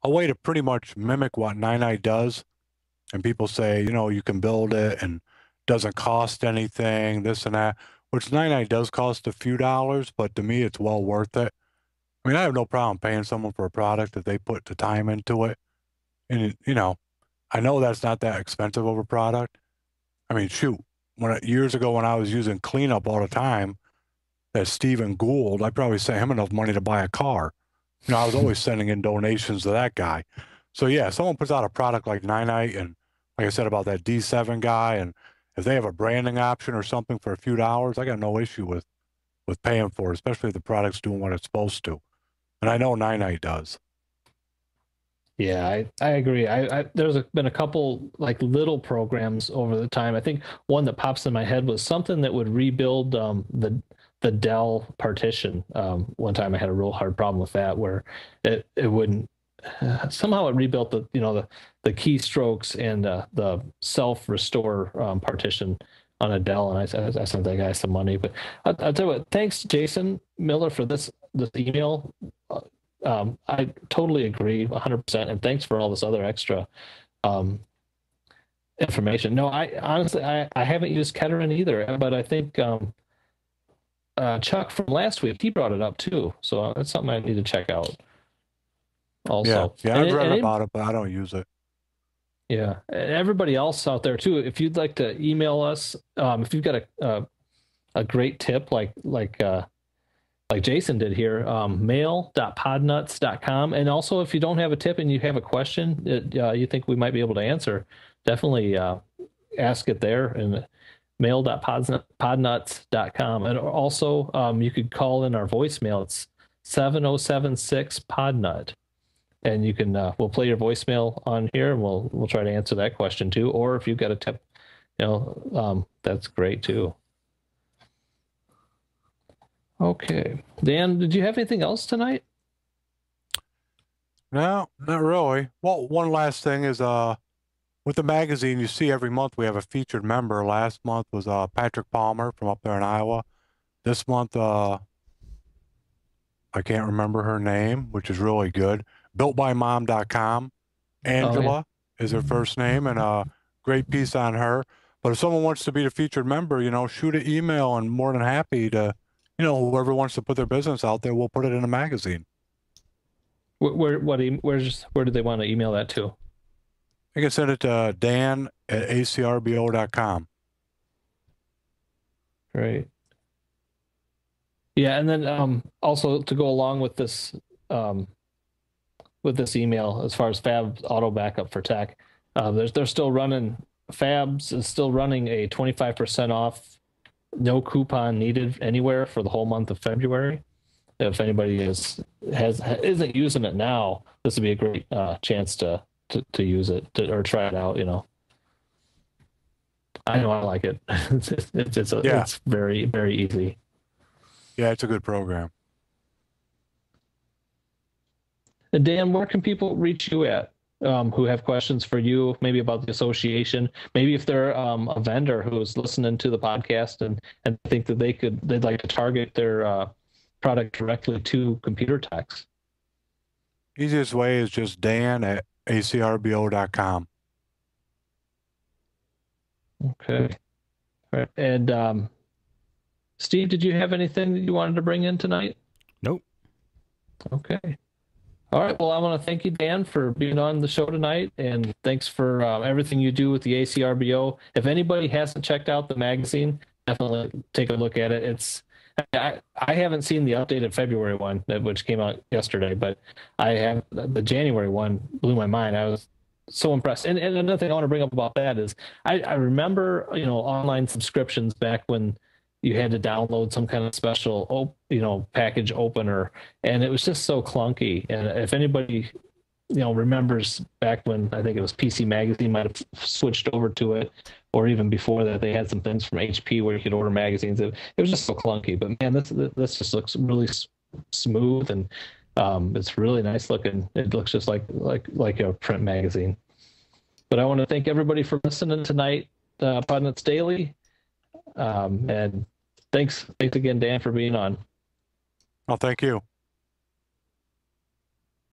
a way to pretty much mimic what Nine does. And people say, you can build it and doesn't cost anything, this and that, which Nine does cost a few dollars, but to me, it's well worth it. I mean, I have no problem paying someone for a product if they put the time into it. And, I know that's not that expensive of a product. I mean, shoot, years ago when I was using cleanup all the time, that Stephen Gould, I probably sent him enough money to buy a car. I was always sending in donations to that guy. So yeah, someone puts out a product like Nine, and like I said about that D7 guy, and if they have a branding option or something for a few dollars, I got no issue with paying for it, especially if the product's doing what it's supposed to. And I know Nine does. Yeah, I agree. There's been a couple like little programs over the time. I think one that pops in my head was something that would rebuild the Dell partition. One time I had a real hard problem with that where it wouldn't somehow it rebuilt the keystrokes and the self restore partition on a Dell, and I sent that guy some money. But I'll tell you what, thanks Jason Miller for this email. I totally agree 100%, and thanks for all this other extra information. No, I honestly I haven't used Kettering either, but I think Chuck from last week, he brought it up too, so that's something I need to check out also. Yeah, I've read about it, but I don't use it. Yeah, and everybody else out there too, if you'd like to email us, if you've got a great tip like Jason did here, mail.podnutz.com. And also, if you don't have a tip and you have a question that you think we might be able to answer, definitely ask it there, and mail.podnutz.com. And also, you could call in our voicemail. It's 7076 Podnut. And you can we'll play your voicemail on here, and we'll try to answer that question too. Or if you've got a tip, that's great too. Okay. Dan, did you have anything else tonight? No, not really. Well, one last thing is with the magazine, you see every month we have a featured member. Last month was Patrick Palmer from up there in Iowa. This month, I can't remember her name, which is really good. BuiltByMom.com. Angela is her first name, and a great piece on her. But if someone wants to be the featured member, shoot an email, and more than happy to, whoever wants to put their business out there, we'll put it in a magazine. Where do they want to email that to? You can send it to dan@acrbo.com. Great. Yeah, and then also to go along with this email, as far as Fab Auto Backup for Tech, they're still running. Fabs is still running a 25% off, no coupon needed anywhere for the whole month of February. If anybody isn't using it now, this would be a great chance to use it or try it out. I know I like it. It's very, very easy. Yeah, it's a good program. And Dan, where can people reach you at who have questions for you, maybe about the association, maybe if they're a vendor who's listening to the podcast and think that they'd like to target their product directly to computer techs? Easiest way is just dan@acrbo.com. Okay. All right. And Steve, did you have anything that you wanted to bring in tonight? Nope. Okay. All right. Well, I want to thank you, Dan, for being on the show tonight, and thanks for everything you do with the ACRBO. If anybody hasn't checked out the magazine, definitely take a look at it. I haven't seen the updated February one, which came out yesterday, but I have the January one. Blew my mind. I was so impressed. And another thing I want to bring up about that is I remember online subscriptions back when you had to download some kind of special package opener, and it was just so clunky. And if anybody remembers back when, I think it was PC Magazine might have switched over to it, or even before that, they had some things from HP where you could order magazines. It was just so clunky, but man, this just looks really smooth, and it's really nice looking. It looks just like a print magazine. But I want to thank everybody for listening tonight, Podnutz Daily, and thanks again, Dan, for being on. Oh, thank you.